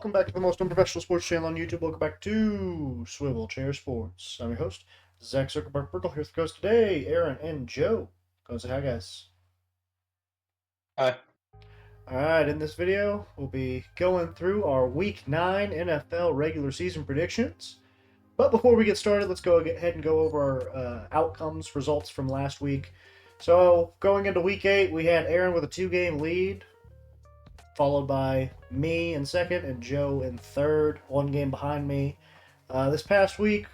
welcome back to the most unprofessional sports channel on YouTube. Welcome back to Swivel Chair Sports. I'm your host, Zach Zuckerberg Burkle, here with the host today, Aaron and Joe. Go say hi, guys. Hi. Alright, in this video, we'll be going through our Week 9 NFL regular season predictions. But before we get started, let's go ahead and go over our outcomes, results from last week. So, going into Week 8, we had Aaron with a 2-game lead, followed by me in second and Joe in third, 1 game behind me. This past week,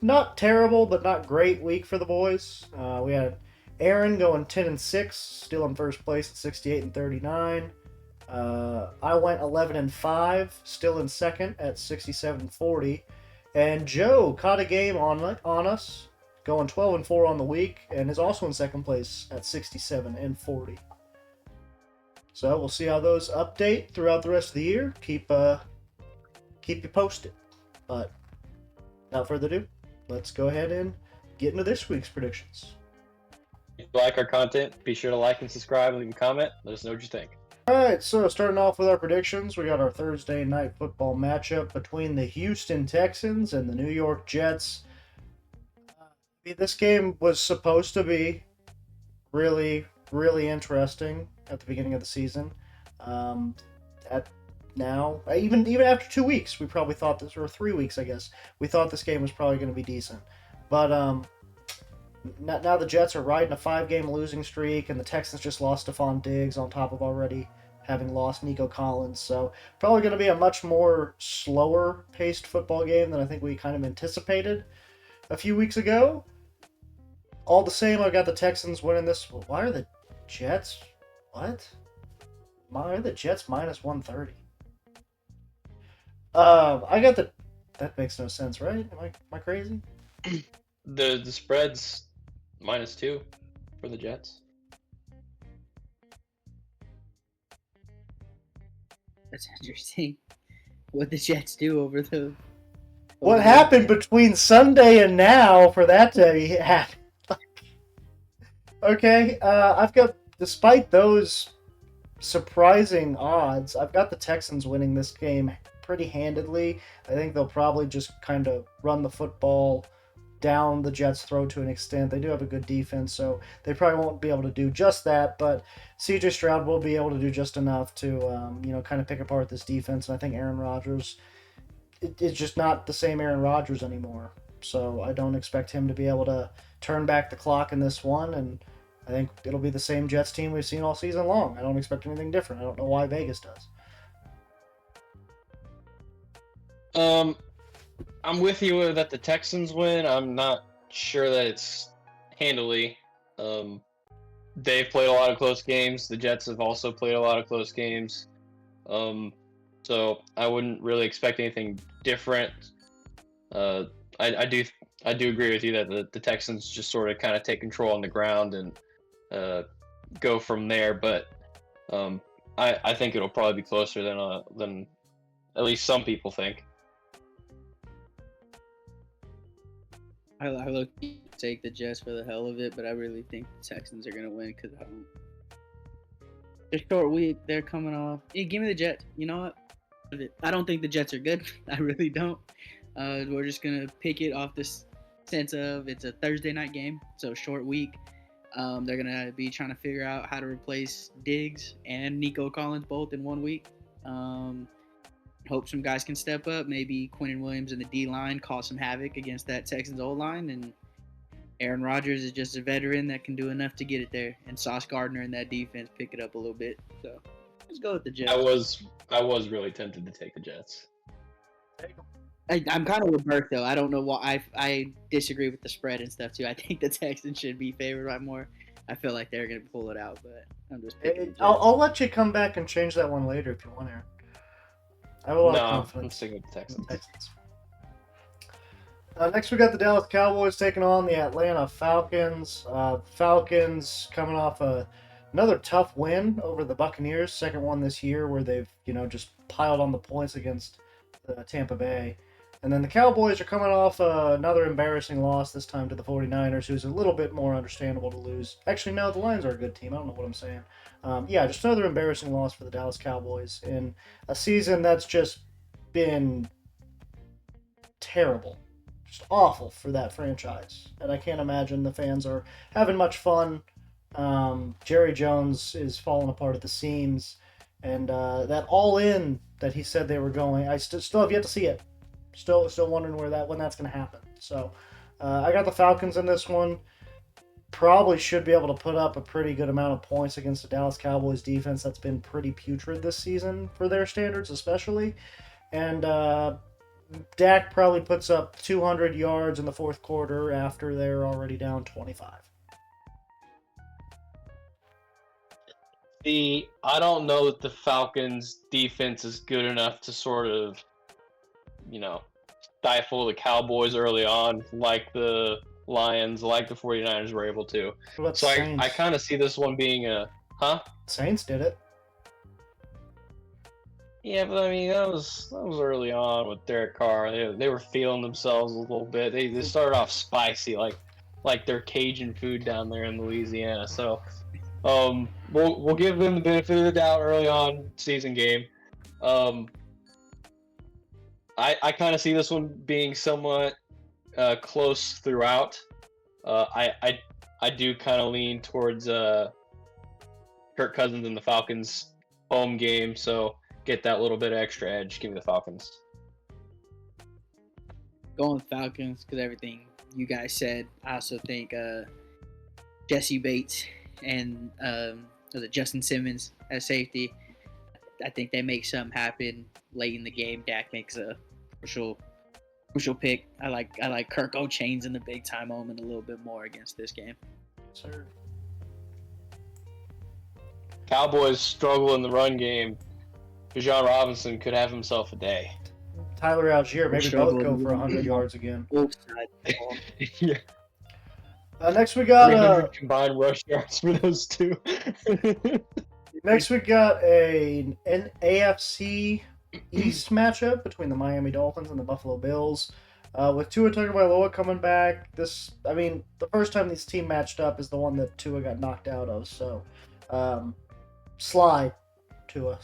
not terrible, but not great week for the boys. We had Aaron going 10-6, still in first place at 68 and 39. I went 11-5, still in second at 67 and 40. And Joe caught a game on us, going 12-4 on the week, and is also in second place at 67 and 40. So we'll see how those update throughout the rest of the year. Keep you posted. But without further ado, let's go ahead and get into this week's predictions. If you like our content, be sure to like and subscribe and leave a comment. Let us know what you think. Alright, so starting off with our predictions, we got our Thursday night football matchup between the Houston Texans and the New York Jets. This game was supposed to be really interesting at the beginning of the season. Even after 2 weeks, we probably thought this, or 3 weeks, I guess, we thought this game was probably going to be decent. But now the Jets are riding a 5-game losing streak, and the Texans just lost Stephon Diggs on top of already having lost Nico Collins. So probably going to be a much more slower-paced football game than I think we kind of anticipated a few weeks ago. All the same, I've got the Texans winning this. Why are the Jets? What? Why are the Jets minus 130? I got the. That makes no sense, right? Am I crazy? The spread's -2 for the Jets. That's interesting. What the Jets do over the. What happened between Sunday and now for that to happen? Okay, I've got, despite those surprising odds, I've got the Texans winning this game pretty handedly. I think they'll probably just kind of run the football down the Jets' throat to an extent. They do have a good defense, so they probably won't be able to do just that, but C.J. Stroud will be able to do just enough to, kind of pick apart this defense, and I think Aaron Rodgers is just not the same Aaron Rodgers anymore, so I don't expect him to be able to turn back the clock in this one, and I think it'll be the same Jets team we've seen all season long. I don't expect anything different. I don't know why Vegas does. I'm with you that the Texans win. I'm not sure that it's handily. They've played a lot of close games. The Jets have also played a lot of close games. So I wouldn't really expect anything different. I do agree with you that the Texans just sort of kind of take control on the ground and go from there. But I think it'll probably be closer than at least some people think. I look take the Jets for the hell of it, but I really think the Texans are gonna win because they're short week. They're coming off. Yeah, give me the Jets. You know what? I don't think the Jets are good. I really don't. We're just gonna pick it off this sense of it's a Thursday night game, so short week. They're gonna be trying to figure out how to replace Diggs and Nico Collins both in 1 week. Hope some guys can step up. Maybe Quinnen Williams in the D-line cause some havoc against that Texans O-line. And Aaron Rodgers is just a veteran that can do enough to get it there. And Sauce Gardner in that defense pick it up a little bit. So let's go with the Jets. I was really tempted to take the Jets. I'm kind of with Burke, though. I don't know why. I disagree with the spread and stuff, too. I think the Texans should be favored by more. I feel like they're going to pull it out, but I'm just picking I'll let you come back and change that one later if you want, Aaron. I have a lot of confidence. I'm sticking with the Texans. Next, we got the Dallas Cowboys taking on the Atlanta Falcons. Falcons coming off another tough win over the Buccaneers, second one this year where they've just piled on the points against Tampa Bay. And then the Cowboys are coming off another embarrassing loss, this time to the 49ers, who's a little bit more understandable to lose. Actually, no, the Lions are a good team. I don't know what I'm saying. Yeah, just another embarrassing loss for the Dallas Cowboys in a season that's just been terrible. Just awful for that franchise. And I can't imagine the fans are having much fun. Jerry Jones is falling apart at the seams. And that all-in that he said they were going, I still have yet to see it. Still wondering when that's going to happen. So I got the Falcons in this one. Probably should be able to put up a pretty good amount of points against the Dallas Cowboys defense that's been pretty putrid this season for their standards, especially. And Dak probably puts up 200 yards in the fourth quarter after they're already down 25. I don't know that the Falcons' defense is good enough to sort of, stifle the Cowboys early on, like the Lions, like the 49ers were able to. So I kind of see this one being Saints did it. Yeah, but I mean that was early on with Derek Carr. They were feeling themselves a little bit. They started off spicy, like their Cajun food down there in Louisiana. So we'll give them the benefit of the doubt early on season game. I kind of see this one being somewhat close throughout. I do kind of lean towards Kirk Cousins and the Falcons home game, so get that little bit of extra edge. Give me the Falcons. Going with Falcons because everything you guys said. I also think Jesse Bates and was it Justin Simmons as safety. I think they make something happen late in the game. Dak makes a crucial pick. I like Kirk O'Chains in the big time moment a little bit more against this game. Sir. Cowboys struggle in the run game. Bijan Robinson could have himself a day. Tyler Algier, maybe both go for 100 yards again. Yeah. Next we got 300 combined rush yards for those two. Next we got an AFC East matchup between the Miami Dolphins and the Buffalo Bills. With Tua Tagovailoa coming back, the first time this team matched up is the one that Tua got knocked out of. So, slide. To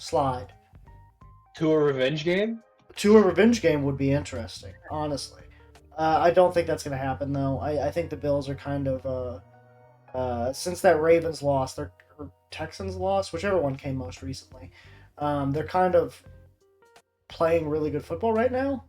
a revenge game? To a revenge game would be interesting, honestly. I don't think that's going to happen, though. I think the Bills are kind of, since that Ravens loss, or Texans loss, whichever one came most recently, they're kind of playing really good football right now.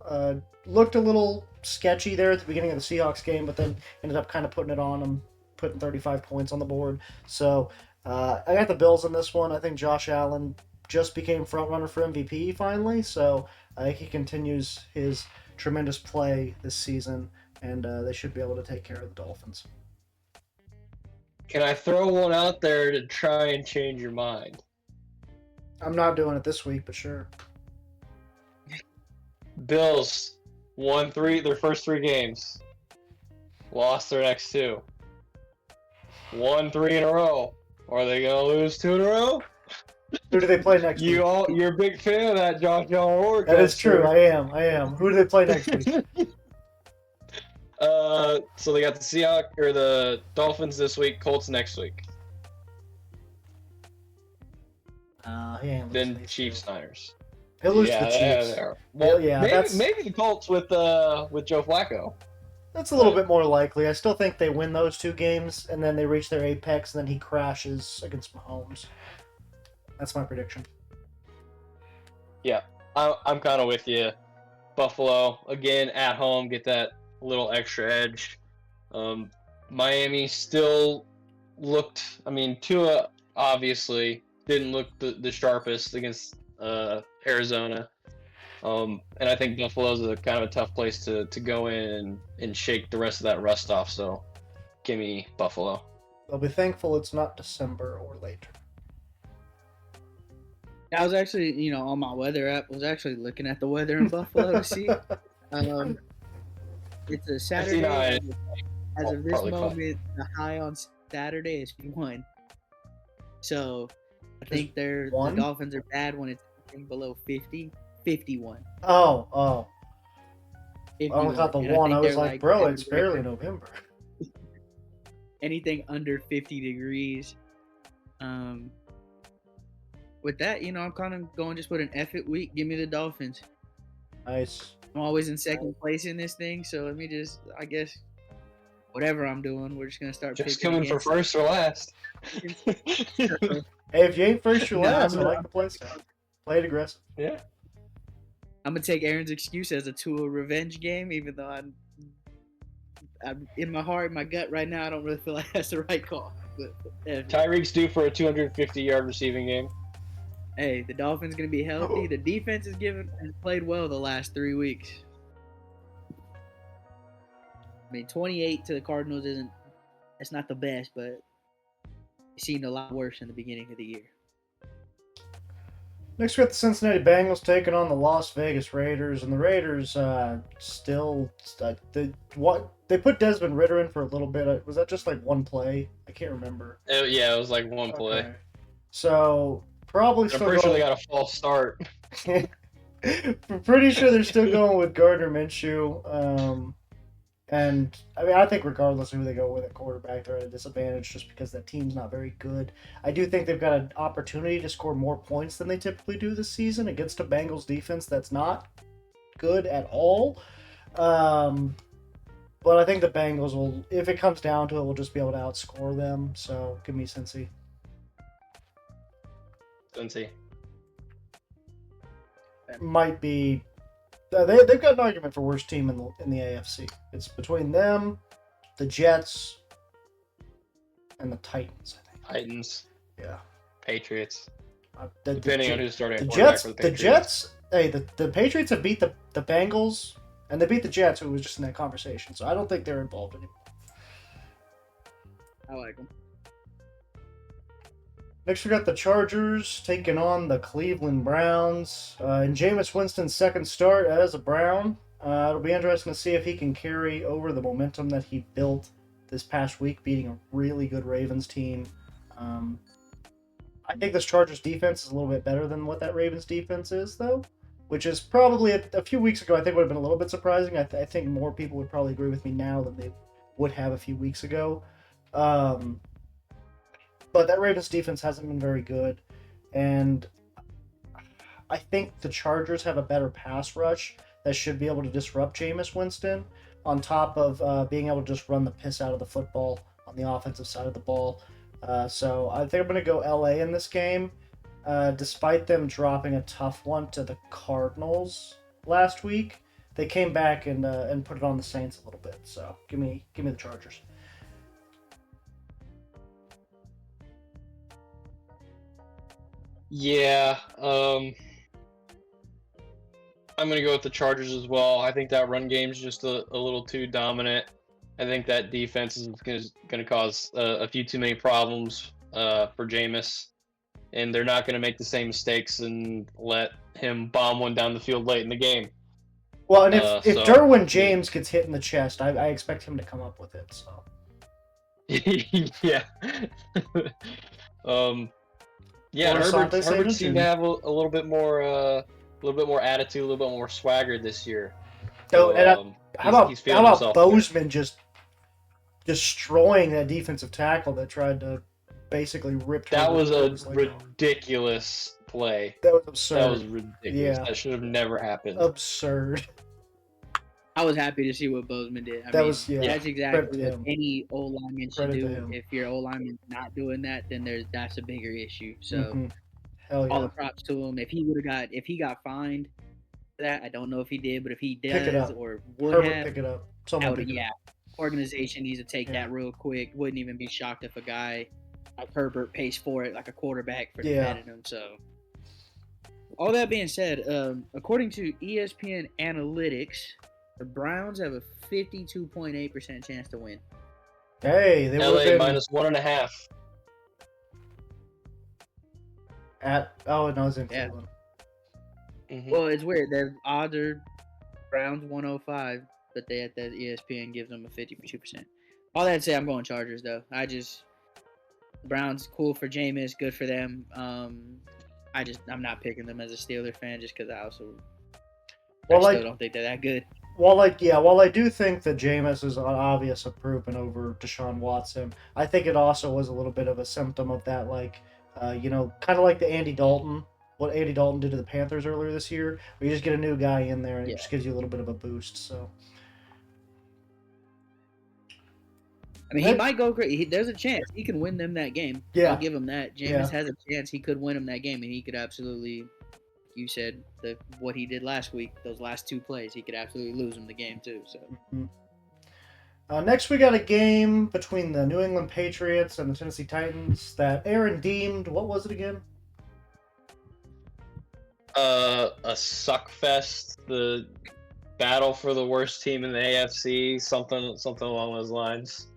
Looked a little sketchy there at the beginning of the Seahawks game, but then ended up kind of putting it on them, putting 35 points on the board. So I got the Bills in this one. I think Josh Allen just became front runner for MVP finally, so I think he continues his tremendous play this season, and they should be able to take care of the Dolphins. Can I throw one out there to try and change your mind? I'm not doing it this week, but sure. Bills won their first 3 games, lost their next 2, won 3 in a row. Are they gonna lose 2 in a row? Who do they play next week? You're a big fan of that Josh Allen. That is true. I am. Who do they play next week? So they got the Seahawks or the Dolphins this week, Colts next week. Then Chiefs, Niners. He'll lose to the Chiefs. Well, maybe the Colts with Joe Flacco. That's a little bit more likely. I still think they win those 2 games, and then they reach their apex, and then he crashes against Mahomes. That's my prediction. Yeah, I'm kind of with you. Buffalo, again, at home, get that little extra edge. Miami still looked... Tua obviously didn't look the sharpest against Arizona. And I think Buffalo's a kind of a tough place to go in and shake the rest of that rust off. So, give me Buffalo. They'll be thankful it's not December or later. I was actually, on my weather app, was actually looking at the weather in Buffalo to see. It's a Saturday. As of this moment, the high on Saturday is 1. So, I think the Dolphins are bad when it's below 50. 51. Oh. If I only you caught the are. And one. think I was they're like, bro, they're it's right barely there. November. Anything under 50 degrees. With that, I'm kind of going just with an effort week. Give me the Dolphins. Nice. I'm always in second place in this thing, so let me just, I guess, whatever I'm doing, we're just gonna start Just picking coming for against. first or last. So, Hey, if you ain't first, you're no, last. I like the play style. Play it aggressive. Yeah. I'm gonna take Aaron's excuse as a Tua revenge game, even though I'm in my heart, my gut right now, I don't really feel like that's the right call. But Tyreek's due for a 250-yard receiving game. hey, the Dolphins gonna be healthy. The defense has played well the last 3 weeks. I mean, 28 to the Cardinals it's not the best, but it seemed a lot worse in the beginning of the year. Next, we got the Cincinnati Bengals taking on the Las Vegas Raiders, and the Raiders they put Desmond Ritter in for a little bit. Was that just like one play? I can't remember. Yeah, it was like one play. Okay. So probably I'm still pretty sure they going. got a false start. I'm pretty sure they're still going with Gardner Minshew. And I mean, I think regardless of who they go with at quarterback, they're at a disadvantage just because that team's not very good. I do think they've got an opportunity to score more points than they typically do this season against a Bengals defense that's not good at all. But I think the Bengals will, if it comes down to it, will just be able to outscore them. So give me Cincy. Cincy. Might be. They've got an argument for worst team in the AFC. It's between them, the Jets, and the Titans. I think. Titans. Yeah. Patriots. The Depending on who's starting the at quarterback Jets. for the The Patriots. Jets. Hey, the Patriots have beat the Bengals, and they beat the Jets, who was just in that conversation. So I don't think they're involved anymore. I like them. Next, we got the Chargers taking on the Cleveland Browns. In Jameis Winston's second start as a Brown, it'll be interesting to see if he can carry over the momentum that he built this past week, beating a really good Ravens team. I think this Chargers defense is a little bit better than what that Ravens defense is, though, which is probably a few weeks ago, I think would have been a little bit surprising. I think more people would probably agree with me now than they would have a few weeks ago. But that Ravens defense hasn't been very good, and I think the Chargers have a better pass rush that should be able to disrupt Jameis Winston, on top of being able to just run the piss out of the football on the offensive side of the ball. So I think I'm going to go LA in this game, despite them dropping a tough one to the Cardinals last week. They came back and put it on the Saints a little bit. So give me the Chargers. Yeah, I'm gonna go with the Chargers as well. I think that run game's just a little too dominant. I think that defense is gonna cause a few too many problems for Jameis, and they're not gonna make the same mistakes and let him bomb one down the field late in the game. Well, and if Derwin James gets hit in the chest, I expect him to come up with it. So yeah. Yeah, Herbert seemed to have a little bit more attitude, a little bit more swagger this year. So, how about Bozeman just destroying that defensive tackle that tried to basically rip? That was a ridiculous play. That was absurd. That was ridiculous. Yeah. That should have never happened. Absurd. I was happy to see what Bozeman did. That's exactly what any O-lineman should do. If your O-lineman's not doing that, then that's a bigger issue. So all the props to him. If he got fined for that, I don't know if he did, but if he does or would have, pick it up. Organization needs to take that real quick. Wouldn't even be shocked if a guy like Herbert pays for it like a quarterback for defending him. So all that being said, according to ESPN Analytics, the Browns have a 52.8% chance to win. Hey, they LA been minus 1.5. It's in Cleveland. Mm-hmm. Well, it's weird. The odds are Browns 105, but that ESPN gives them a 52%. All that to say, I'm going Chargers though. Browns cool for Jameis, good for them. I'm not picking them as a Steelers fan just because I still don't think they're that good. while I do think that Jameis is an obvious improvement over Deshaun Watson, I think it also was a little bit of a symptom of that, kind of like what Andy Dalton did to the Panthers earlier this year, where you just get a new guy in there and it Yeah. just gives you a little bit of a boost. So, I mean, he might go great. There's a chance he can win them that game. Yeah. I'll give him that. Jameis Yeah. has a chance he could win him that game, and he could absolutely, you said, what he did last week, those last 2 plays, he could absolutely lose him the game too. So next we got a game between the New England Patriots and the Tennessee Titans that Aaron deemed, what was it again? A suck fest, the battle for the worst team in the AFC, something along those lines.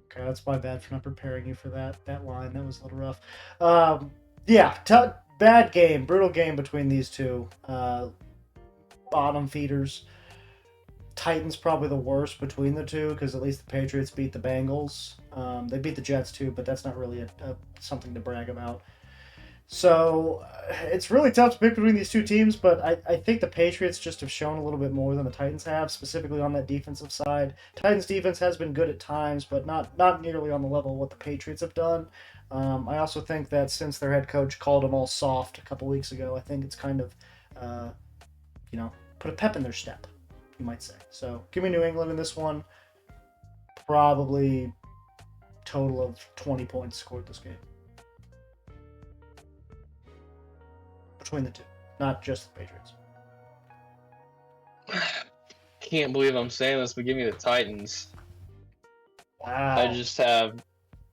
Okay, that's my bad for not preparing you for that line. That was a little rough. Bad game, brutal game between these two bottom feeders. Titans probably the worst between the two because at least the Patriots beat the Bengals. They beat the Jets too, but that's not really something to brag about. So it's really tough to pick between these two teams, but I think the Patriots just have shown a little bit more than the Titans have, specifically on that defensive side. Titans defense has been good at times, but not nearly on the level of what the Patriots have done. I also think that since their head coach called them all soft a couple weeks ago, I think it's kind of, put a pep in their step, you might say. So give me New England in this one. Probably total of 20 points scored this game. Between the two, not just the Patriots. Can't believe I'm saying this, but give me the Titans. Wow.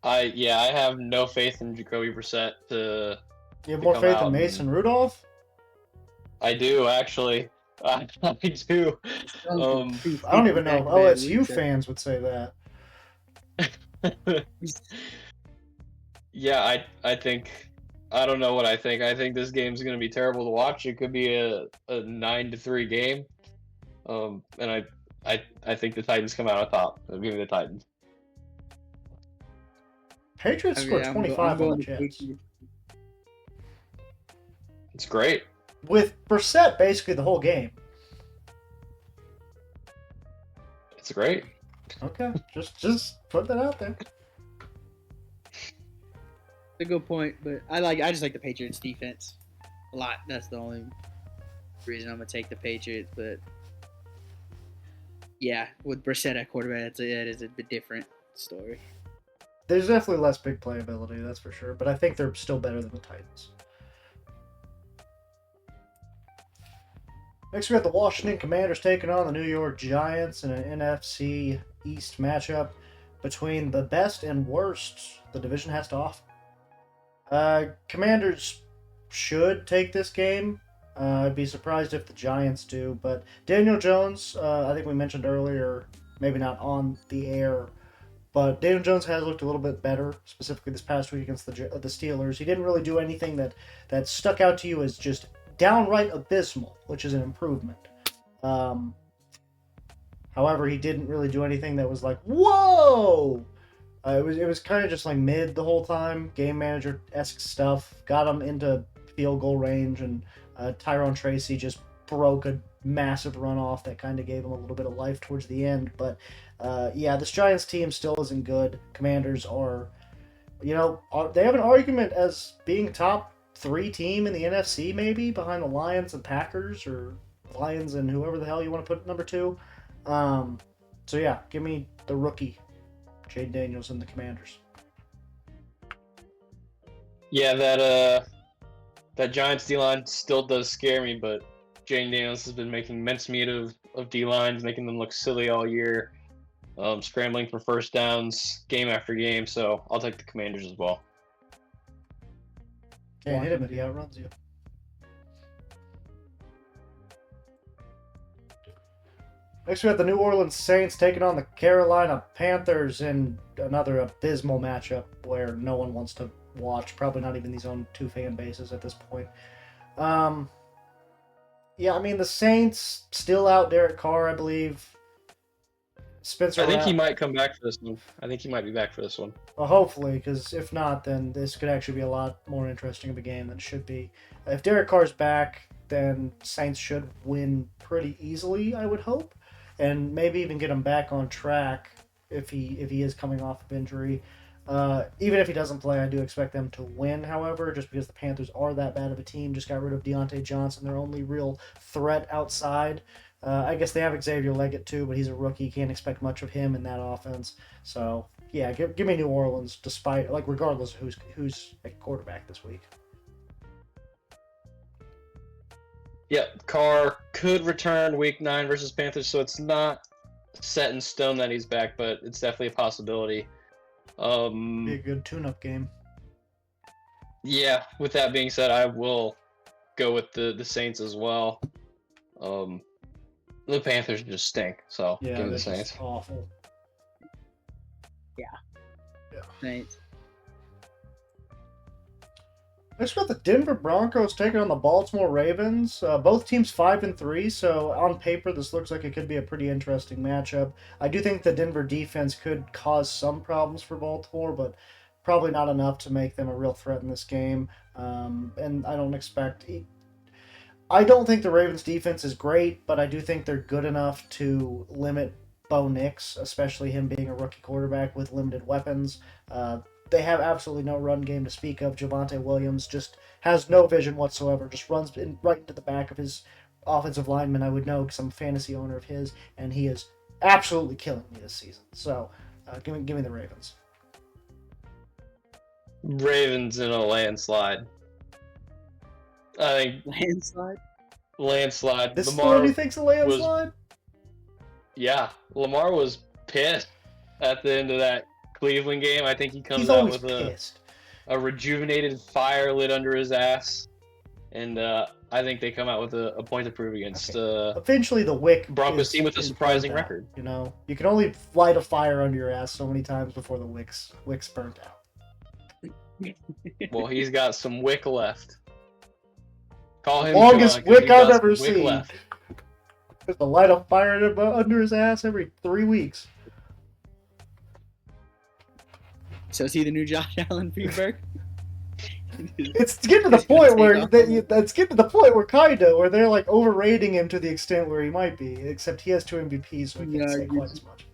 I have no faith in Jacoby Brissett to. You have more come faith out in Mason Rudolph? I do actually. I do. I don't even know if OSU fans would say that. Yeah, I think. I don't know what I think. I think this game's going to be terrible to watch. It could be a 9-3 game. And I think the Titans come out on top. I'll give me the Titans. Patriots scored 25 on the Jets. It's great. With Brissett basically the whole game. It's great. Okay, just put that out there. It's a good point, but I just like the Patriots defense a lot. That's the only reason I'm gonna take the Patriots. But yeah, with Brissett at quarterback, that is a bit different story. There's definitely less big playability, that's for sure. But I think they're still better than the Titans. Next, we got the Washington Commanders taking on the New York Giants in an NFC East matchup between the best and worst the division has to offer. Commanders should take this game. I'd be surprised if the Giants do, but Daniel Jones, I think we mentioned earlier, maybe not on the air, but Daniel Jones has looked a little bit better, specifically this past week against the Steelers. He didn't really do anything that stuck out to you as just downright abysmal, which is an improvement. However, he didn't really do anything that was like, whoa! It was kind of just like mid the whole time, game manager-esque stuff. Got him into field goal range, and Tyrone Tracy just broke a massive runoff that kind of gave him a little bit of life towards the end. But this Giants team still isn't good. Commanders are, they have an argument as being top 3 team in the NFC, maybe behind the Lions and Packers, or Lions and whoever the hell you want to put number 2. Give me the rookie, Jade Daniels, and the Commanders. Yeah, that Giants D-line still does scare me, but Jane Daniels has been making mincemeat of D-lines, making them look silly all year, scrambling for first downs game after game, so I'll take the Commanders as well. Can't hit him if he outruns you. Next, we have the New Orleans Saints taking on the Carolina Panthers in another abysmal matchup where no one wants to watch. Probably not even these own 2 fan bases at this point. The Saints still out Derek Carr, I believe. Spencer. I think he might come back for this one. I think he might be back for this one. Well, hopefully, because if not, then this could actually be a lot more interesting of a game than it should be. If Derek Carr's back, then Saints should win pretty easily, I would hope. and maybe even get him back on track if he is coming off of injury. Even if he doesn't play, I do expect them to win, however, just because the Panthers are that bad of a team. Just got rid of Deontay Johnson, their only real threat outside. I guess they have Xavier Leggett too, but he's a rookie. Can't expect much of him in that offense. So, yeah, give me New Orleans, despite, like, regardless of who's at quarterback this week. Yep, Carr could return Week 9 versus Panthers, so it's not set in stone that he's back, but it's definitely a possibility. Be a good tune-up game. Yeah, with that being said, I will go with the Saints as well. The Panthers just stink, so Yeah, give me the that's Saints. just awful. Yeah. Yeah. Saints. Next, we got the Denver Broncos taking on the Baltimore Ravens. Both teams 5-3, so on paper this looks like it could be a pretty interesting matchup. I do think the Denver defense could cause some problems for Baltimore, but probably not enough to make them a real threat in this game. And I don't expect. I don't think the Ravens defense is great, but I do think they're good enough to limit Bo Nix, especially him being a rookie quarterback with limited weapons. They have absolutely no run game to speak of. Javonte Williams just has no vision whatsoever, just runs right into the back of his offensive lineman. I would know because I'm a fantasy owner of his, and he is absolutely killing me this season. So give me the Ravens. Ravens in a landslide. I think landslide. This is the Lamar one you think's a landslide? Lamar was pissed at the end of that Cleveland game. I think he comes He's out always with pissed. a rejuvenated fire lit under his ass, and I think they come out with a point to prove against Eventually, the wick Broncos team with a is surprising burnt out, record. You know, you can only light a fire under your ass so many times before the wick's burnt out. Well, he's got some wick left. Call him Longest John, 'cause wick he's got I've some ever wick seen. left. Just to light a fire under his ass every 3 weeks. So is he the new Josh Allen Freeberg? It's getting to the point where where they're like overrating him to the extent where he might be. Except he has 2 MVPs, so he can't say quite as much.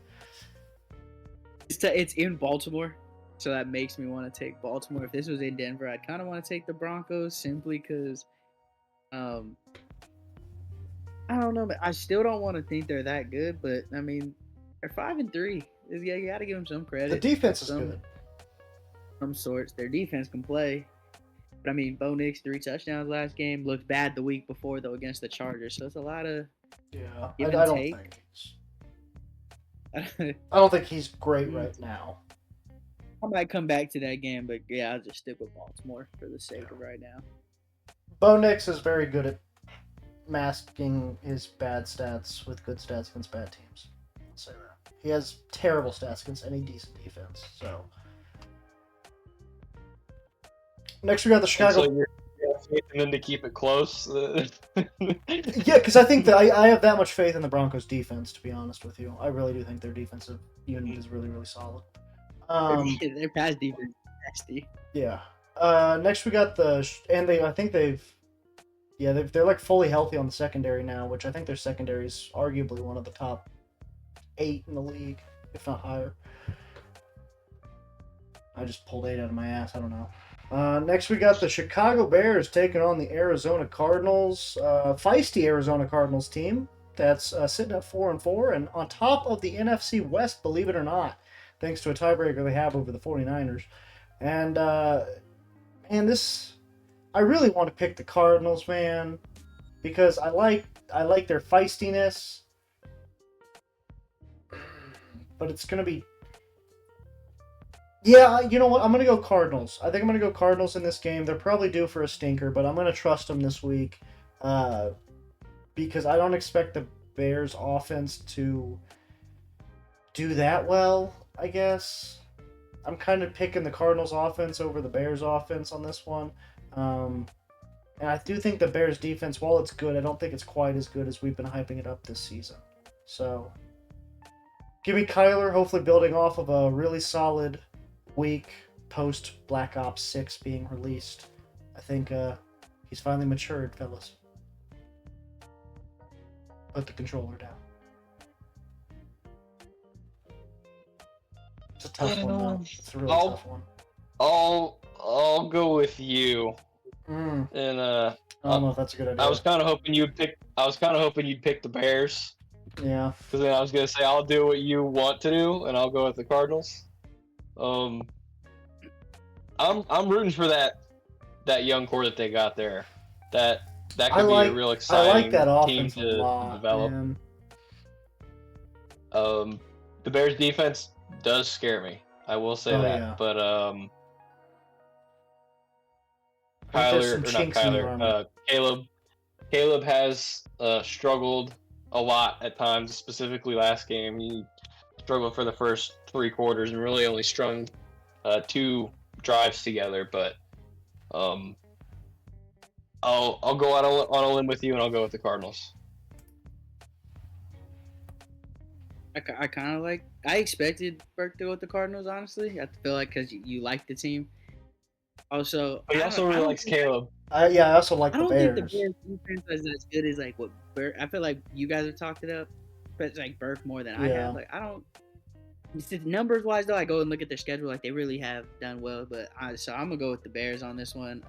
It's in Baltimore, so that makes me want to take Baltimore. If this was in Denver, I'd kind of want to take the Broncos simply because, I don't know, but I still don't want to think they're that good. But I mean, they're 5-3. Yeah, you got to give them some credit. The defense is good. Some sorts. Their defense can play. But I mean, Bo Nix 3 touchdowns last game. Looked bad the week before though against the Chargers. So it's a lot of I don't think. I don't think he's great right now. I might come back to that game, but yeah, I'll just stick with Baltimore for the sake of right now. Bo Nix is very good at masking his bad stats with good stats against bad teams. I'll say that. He has terrible stats against any decent defense. So next we got the Chicago. So you're faith in them to keep it close. Yeah, because I think that I have that much faith in the Broncos defense. To be honest with you, I really do think their defensive unit is really, really solid. Their pass defense is nasty. Yeah. Next we got they're like fully healthy on the secondary now, which I think their secondary is arguably one of the top 8 in the league, if not higher. I just pulled 8 out of my ass. I don't know. Next we got the Chicago Bears taking on the Arizona Cardinals. Feisty Arizona Cardinals team that's sitting at 4-4 and on top of the NFC West, believe it or not, thanks to a tiebreaker they have over the 49ers. And I really want to pick the Cardinals, man, because I like their feistiness, but it's gonna be. Yeah, you know what? I'm going to go Cardinals. I think I'm going to go Cardinals in this game. They're probably due for a stinker, but I'm going to trust them this week because I don't expect the Bears' offense to do that well, I guess. I'm kind of picking the Cardinals' offense over the Bears' offense on this one. And I do think the Bears' defense, while it's good, I don't think it's quite as good as we've been hyping it up this season. So, give me Kyler, hopefully building off of a really solid week post Black Ops 6 being released. I think he's finally matured, fellas. Put the controller down. It's a tough one, though. It's a really I'll- tough one. I'll go with you. Mm, And I don't know if that's a good idea. I was kind of hoping you'd pick. I was kind of hoping you'd pick the Bears. Yeah. Because then I was gonna say I'll do what you want to do, and I'll go with the Cardinals. I'm rooting for that young core that they got there. That could be a real I exciting like that team offense a to lot, develop. man. The Bears defense does scare me. I will say Oh, that. yeah. But I think there's some Kyler or not chinks in the Kyler, armor. Caleb has struggled a lot at times, specifically last game. He struggled for the first 3 quarters and really only strung 2 drives together. But I'll go out on a limb with you, and I'll go with the Cardinals. I kind of like. I expected Burke to go with the Cardinals. Honestly, I feel like because you like the team. Also, But he also really likes Caleb. I also like I the don't think Bears. the Bears defense is as good as like what Burke. I feel like you guys have talked it up, but it's like Burke more than I Yeah. have. Like I don't. Numbers wise though, I go and look at their schedule. Like they really have done well. So I'm gonna go with the Bears on this one.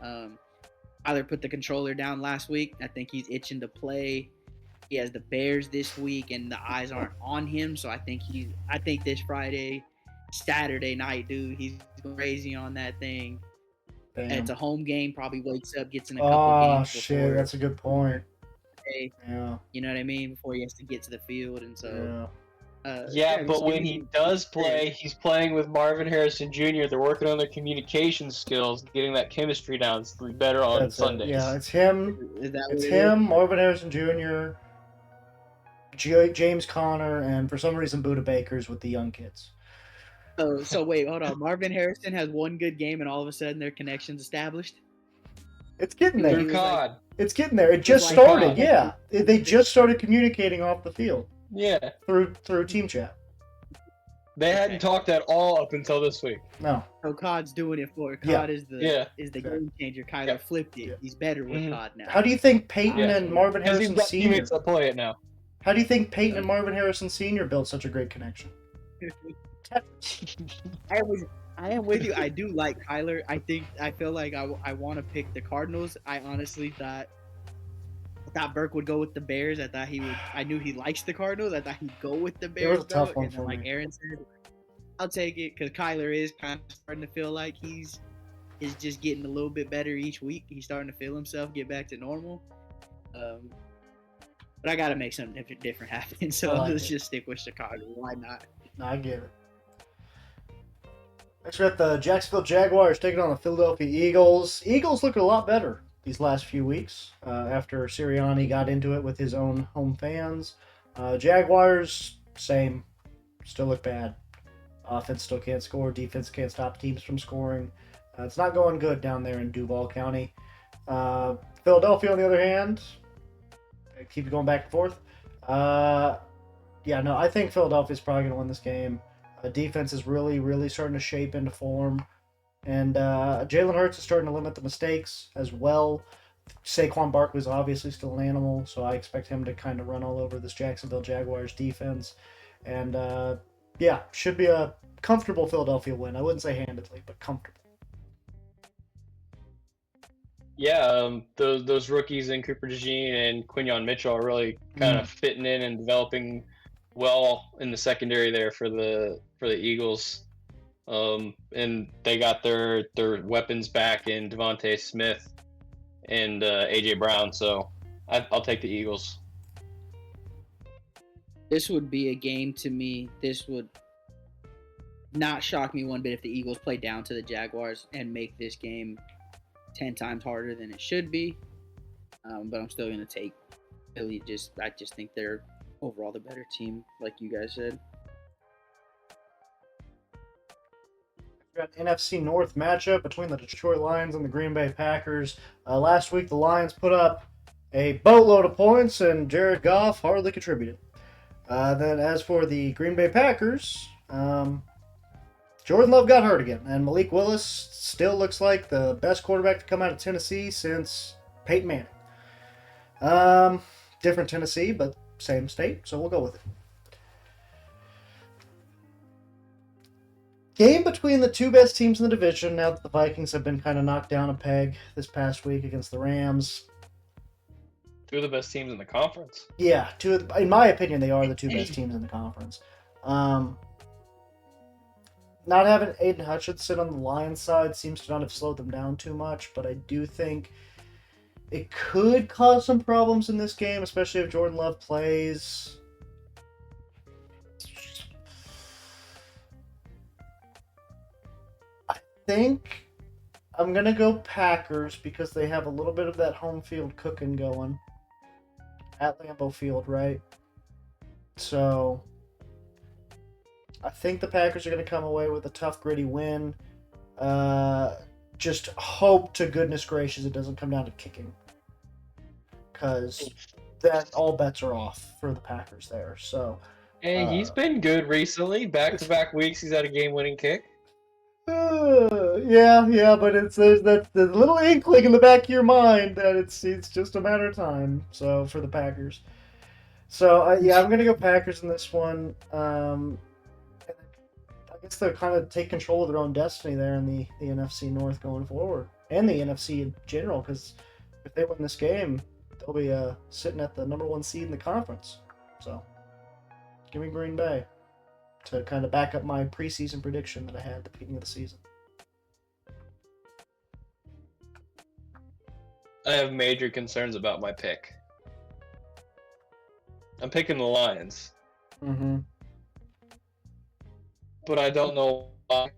Tyler put the controller down last week. I think he's itching to play. He has the Bears this week, and the eyes aren't on him. So I think this Saturday night, dude, he's crazy on that thing. Damn. And it's a home game. Probably wakes up, gets in a couple games. Shit, that's a good point. Day, Yeah. you know what I mean? Before he has to get to the field, and so. Yeah, but when he does play, he's playing with Marvin Harrison Jr. They're working on their communication skills, getting that chemistry down to be better on That's Sundays. Yeah, it's him. Is that It's what it him, Marvin Harrison Jr., James Conner, and for some reason Buda Baker's with the young kids. is? So wait, hold on. Marvin Harrison has one good game, and all of a sudden their connection's established. It's getting He there. Through was like- COD. It's getting there. It just like started. COD. Yeah, they just started communicating off the field Yeah. through team chat. They hadn't talked at all up until this week. No. So COD's doing it for it. Yeah. COD is the Exactly. game changer. Kyler Yeah. flipped it. Yeah. He's better with Mhm. COD now. How do you think Peyton Yeah. and Marvin Because he's Harrison got Sr. teammates that play it now. How do you think Peyton and Marvin Harrison Sr. built such a great connection? I am with you. I do like Kyler. I feel like I want to pick the Cardinals. I honestly thought Burke would go with the Bears. I knew he likes the Cardinals. I thought he'd go with the Bears. was a tough one and then, for like me. Aaron said, I'll take it because Kyler is kind of starting to feel like is just getting a little bit better each week. He's starting to feel himself get back to normal. But I got to make something different happen. So I like let's it. just stick with Chicago. Why not? No, I get it. Next, we got the Jacksonville Jaguars taking on the Philadelphia Eagles. Eagles look a lot better these last few weeks after Sirianni got into it with his own home fans. Jaguars, same. Still look bad. Offense still can't score. Defense can't stop teams from scoring. It's not going good down there in Duval County. Philadelphia, on the other hand, keep going back and forth. I think Philadelphia's probably going to win this game. Defense is really, really starting to shape into form. And Jalen Hurts is starting to limit the mistakes as well. Saquon Barkley is obviously still an animal, so I expect him to kind of run all over this Jacksonville Jaguars defense. And, should be a comfortable Philadelphia win. I wouldn't say handedly, but comfortable. Yeah, those rookies in Cooper DeJean and Quinyon Mitchell are really kind of fitting in and developing well in the secondary there for the Eagles. And they got their weapons back in Devontae Smith and AJ Brown, so I'll take the Eagles. This would be a game to me. This would not shock me one bit if the Eagles play down to the Jaguars and make this game 10 times harder than it should be. But I'm still going to take Philly. I just think they're overall the better team, like you guys said. We got an NFC North matchup between the Detroit Lions and the Green Bay Packers. Last week, the Lions put up a boatload of points, and Jared Goff hardly contributed. Then, as for the Green Bay Packers, Jordan Love got hurt again, and Malik Willis still looks like the best quarterback to come out of Tennessee since Peyton Manning. Different Tennessee, but same state, so we'll go with it. Game between the two best teams in the division. Now that the Vikings have been kind of knocked down a peg this past week against the Rams. Two of the best teams in the conference. Yeah, in my opinion, they are the two best teams in the conference. Not having Aiden Hutchinson on the Lions side seems to not have slowed them down too much, but I do think it could cause some problems in this game, especially if Jordan Love plays. I think I'm going to go Packers because they have a little bit of that home field cooking going at Lambeau Field, right? So I think the Packers are going to come away with a tough, gritty win. Just hope to goodness gracious it doesn't come down to kicking, because that all bets are off for the Packers there. So, Hey, he's been good recently. Back-to-back weeks, he's had a game-winning kick. yeah, but there's that the little inkling in the back of your mind that it's just a matter of time. So for the Packers, so yeah, I'm gonna go Packers in this one. I guess they'll kind of take control of their own destiny there in the NFC North going forward, and the NFC in general, because if they win this game, they'll be sitting at the number 1 seed in the conference. So, give me Green Bay to kind of back up my preseason prediction that I had at the beginning of the season. I have major concerns about my pick. I'm picking the Lions. Mm-hmm. But I don't know why.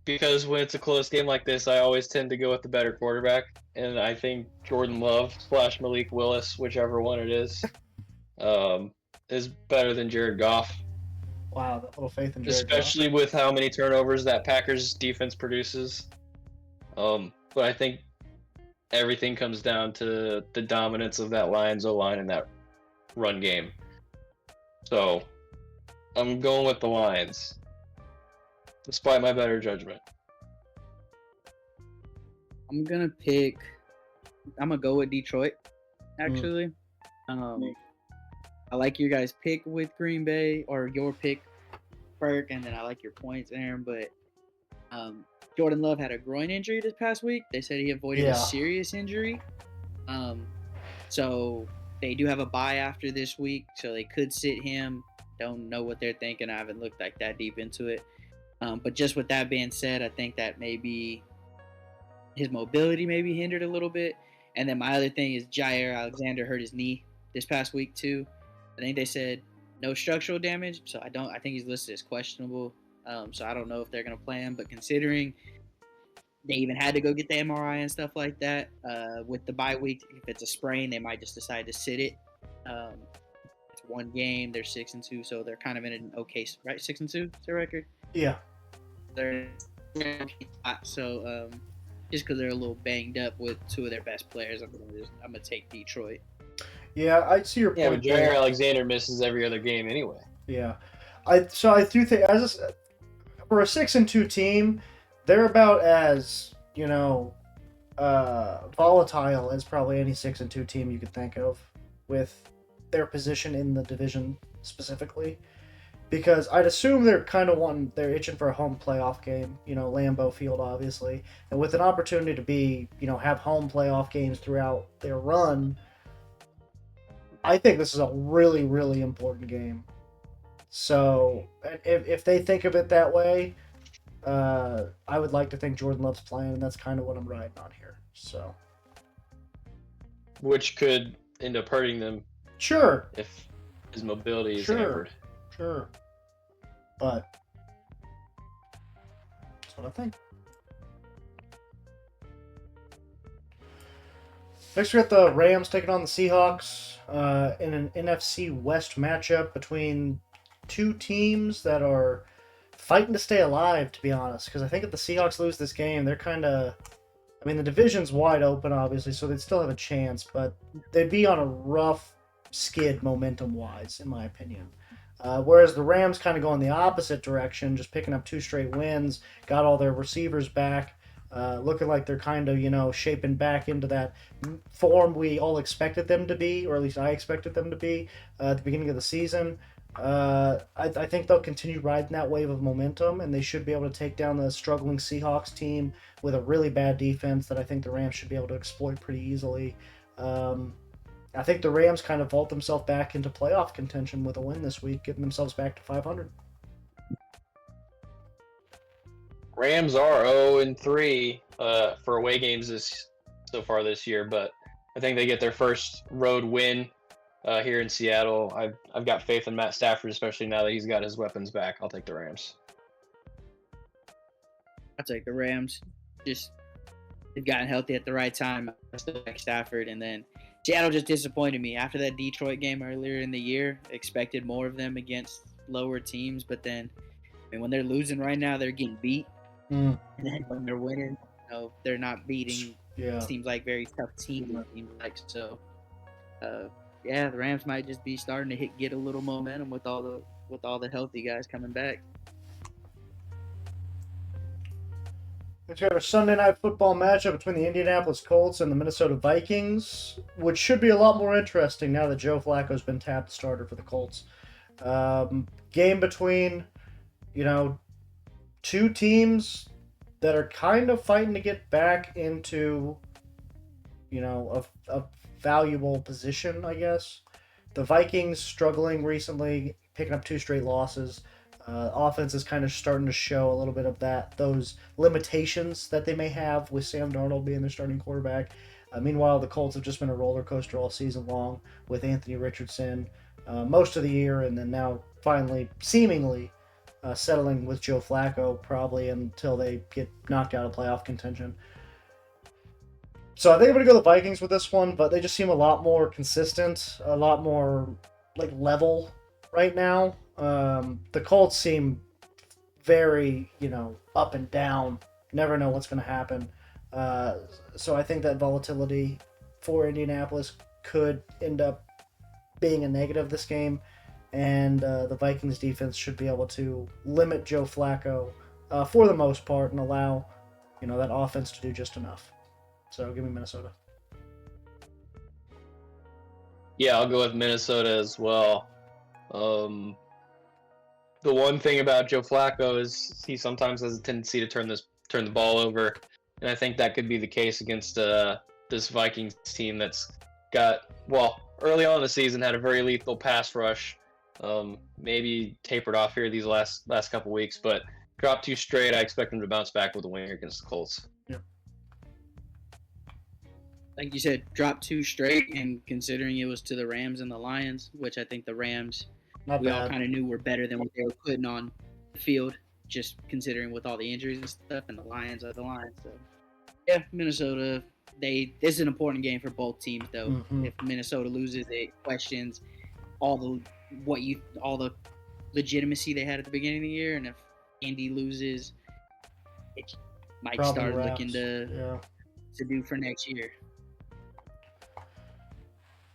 Because when it's a close game like this, I always tend to go with the better quarterback. And I think Jordan Love / Malik Willis, whichever one it is better than Jared Goff. Wow, that little faith in Jared Especially Goff. with how many turnovers that Packers defense produces. But I think everything comes down to the dominance of that Lions O-line in that run game. So I'm going with the Lions, despite my better judgment. I'm gonna go with Detroit, actually. I like your guys' pick with Green Bay, or your pick, Burke, and then I like your points, Aaron. But Jordan Love had a groin injury this past week. They said he avoided a serious injury. So they do have a bye after this week, so they could sit him. Don't know what they're thinking. I haven't looked like that deep into it. But just with that being said, I think that maybe his mobility may be hindered a little bit. And then my other thing is Jair Alexander hurt his knee this past week too. I think they said no structural damage, so I think he's listed as questionable. So I don't know if they're gonna play him. But considering they even had to go get the MRI and stuff like that with the bye week, if it's a sprain, they might just decide to sit it. It's one game. They're 6-2, so they're kind of in an okay, right? 6-2 is their record. Yeah. They're so just because they're a little banged up with two of their best players, I'm gonna take Detroit. Yeah, I see your point. Yeah, but Jair Alexander misses every other game anyway. Yeah, I do think for a 6-2 team, they're about as volatile as probably any 6-2 team you could think of, with their position in the division specifically. Because I'd assume they're itching for a home playoff game, Lambeau Field, obviously. And with an opportunity to be, have home playoff games throughout their run, I think this is a really, really important game. So, if they think of it that way, I would like to think Jordan Love's playing, and that's kind of what I'm riding on here. So, which could end up hurting them. Sure. If his mobility is hampered. Sure. But that's what I think. Next, we got the Rams taking on the Seahawks in an NFC West matchup between two teams that are fighting to stay alive, to be honest. Because I think if the Seahawks lose this game, they're kind of... the division's wide open, obviously, so they'd still have a chance. But they'd be on a rough skid momentum-wise, in my opinion. Whereas the Rams kind of go in the opposite direction, just picking up 2 straight wins, got all their receivers back, looking like they're kind of, shaping back into that form we all expected them to be, or at least I expected them to be at the beginning of the season. I think they'll continue riding that wave of momentum, and they should be able to take down the struggling Seahawks team with a really bad defense that I think the Rams should be able to exploit pretty easily. Um, I think the Rams kind of vault themselves back into playoff contention with a win this week, getting themselves back to 500. Rams are 0-3 for away games so far this year, but I think they get their first road win here in Seattle. I've got faith in Matt Stafford, especially now that he's got his weapons back. I'll take the Rams. I'll take the Rams. Just they've gotten healthy at the right time. I still like Stafford, and then Seattle just disappointed me after that Detroit game earlier in the year. Expected more of them against lower teams, but then when they're losing right now, they're getting beat. And then when they're winning, they're not beating. Yeah. Seems like very tough team. It seems like so. The Rams might just be starting to get a little momentum with all the healthy guys coming back. We've got a Sunday night football matchup between the Indianapolis Colts and the Minnesota Vikings, which should be a lot more interesting now that Joe Flacco's been tapped starter for the Colts. Game between, two teams that are kind of fighting to get back into, a valuable position, I guess. The Vikings struggling recently, picking up 2 straight losses. Offense is kind of starting to show a little bit of those limitations that they may have with Sam Darnold being their starting quarterback. Meanwhile, the Colts have just been a roller coaster all season long with Anthony Richardson most of the year, and then now finally, seemingly, settling with Joe Flacco probably until they get knocked out of playoff contention. So I think I'm going to go the Vikings with this one, but they just seem a lot more consistent, a lot more level right now. The Colts seem very, up and down. Never know what's going to happen. So I think that volatility for Indianapolis could end up being a negative this game. And the Vikings defense should be able to limit Joe Flacco for the most part and allow, that offense to do just enough. So give me Minnesota. Yeah, I'll go with Minnesota as well. The one thing about Joe Flacco is he sometimes has a tendency to turn the ball over, and I think that could be the case against this Vikings team that's got, early on in the season had a very lethal pass rush. Maybe tapered off here these last couple weeks, but dropped 2 straight. I expect them to bounce back with a win against the Colts. Yep. Like you said, dropped 2 straight, and considering it was to the Rams and the Lions, which I think the Rams all kind of knew were better than what they were putting on the field, just considering with all the injuries and stuff, and the Lions are the Lions. So, yeah, Minnesota. This is an important game for both teams, though. Mm-hmm. If Minnesota loses, it questions all the legitimacy they had at the beginning of the year, and if Indy loses, it might Probably start wraps. looking to do for next year.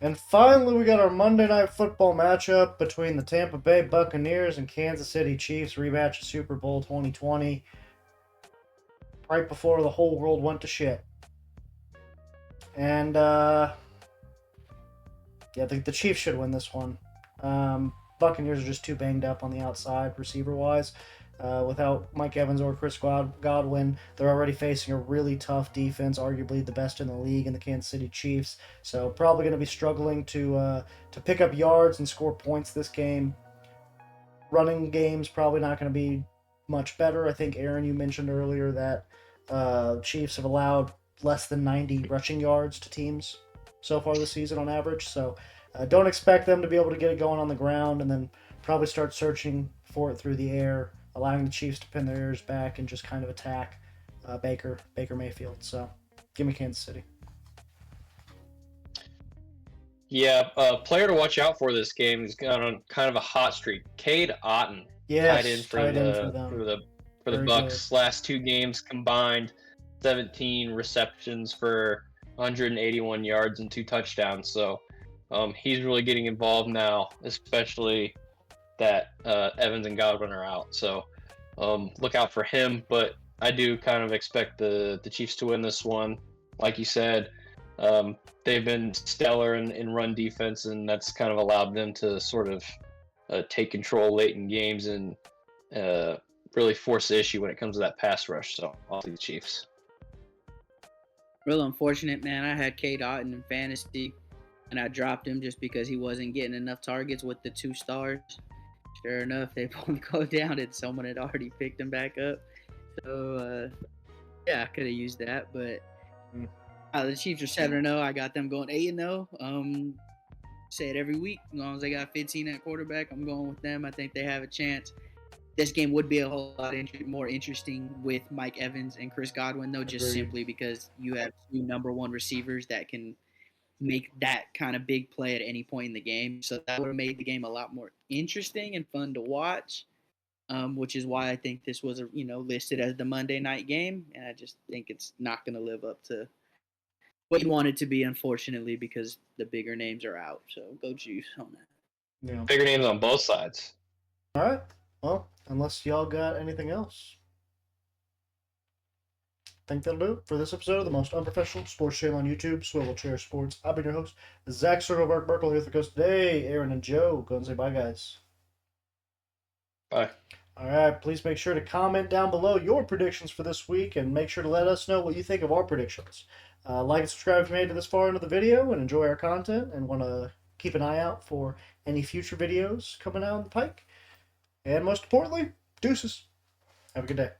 And finally, we got our Monday Night Football matchup between the Tampa Bay Buccaneers and Kansas City Chiefs, rematch of Super Bowl 2020, right before the whole world went to shit. And, the Chiefs should win this one. Buccaneers are just too banged up on the outside, receiver-wise. Without Mike Evans or Chris Godwin, they're already facing a really tough defense, arguably the best in the league in the Kansas City Chiefs. So probably going to be struggling to pick up yards and score points this game. Running game's probably not going to be much better. I think, Aaron, you mentioned earlier that Chiefs have allowed less than 90 rushing yards to teams so far this season on average. So don't expect them to be able to get it going on the ground, and then probably start searching for it through the air, allowing the Chiefs to pin their ears back and just kind of attack Baker Mayfield. So give me Kansas City. Yeah, player to watch out for this game is on kind of a hot streak. Cade Otton, Yes, tied in for the Very Bucks. Last 2 games combined, 17 receptions for 181 yards and 2 touchdowns. So he's really getting involved now, especially that Evans and Godwin are out. So look out for him. But I do kind of expect the Chiefs to win this one. Like you said, they've been stellar in run defense, and that's kind of allowed them to sort of take control late in games and really force the issue when it comes to that pass rush. So I'll take the Chiefs. Real unfortunate, man. I had K. Dotton in fantasy, and I dropped him just because he wasn't getting enough targets with the 2 stars. Sure enough, they both go down, and someone had already picked him back up. So, yeah, I could have used that, but the Chiefs are 7-0. I got them going 8-0. Say it every week. As long as they got 15 at quarterback, I'm going with them. I think they have a chance. This game would be a whole lot more interesting with Mike Evans and Chris Godwin, though, just simply because you have 2 number 1 receivers that can make that kind of big play at any point in the game. So that would have made the game a lot more interesting and fun to watch, which is why I think this was, listed as the Monday night game. And I just think it's not going to live up to what you want it to be, unfortunately, because the bigger names are out. So go Chiefs on that. Yeah. Bigger names on both sides. All right. Well, unless y'all got anything else, I think that'll do it for this episode of the most unprofessional sports channel on YouTube, Swivel Chair Sports. I've been your host, Zach Circleberg Burkle, here with the coast today, Aaron and Joe. Go and say bye, guys. Bye. All right. Please make sure to comment down below your predictions for this week, and make sure to let us know what you think of our predictions. Like and subscribe if you made it this far into the video and enjoy our content and want to keep an eye out for any future videos coming out the pike. And most importantly, deuces. Have a good day.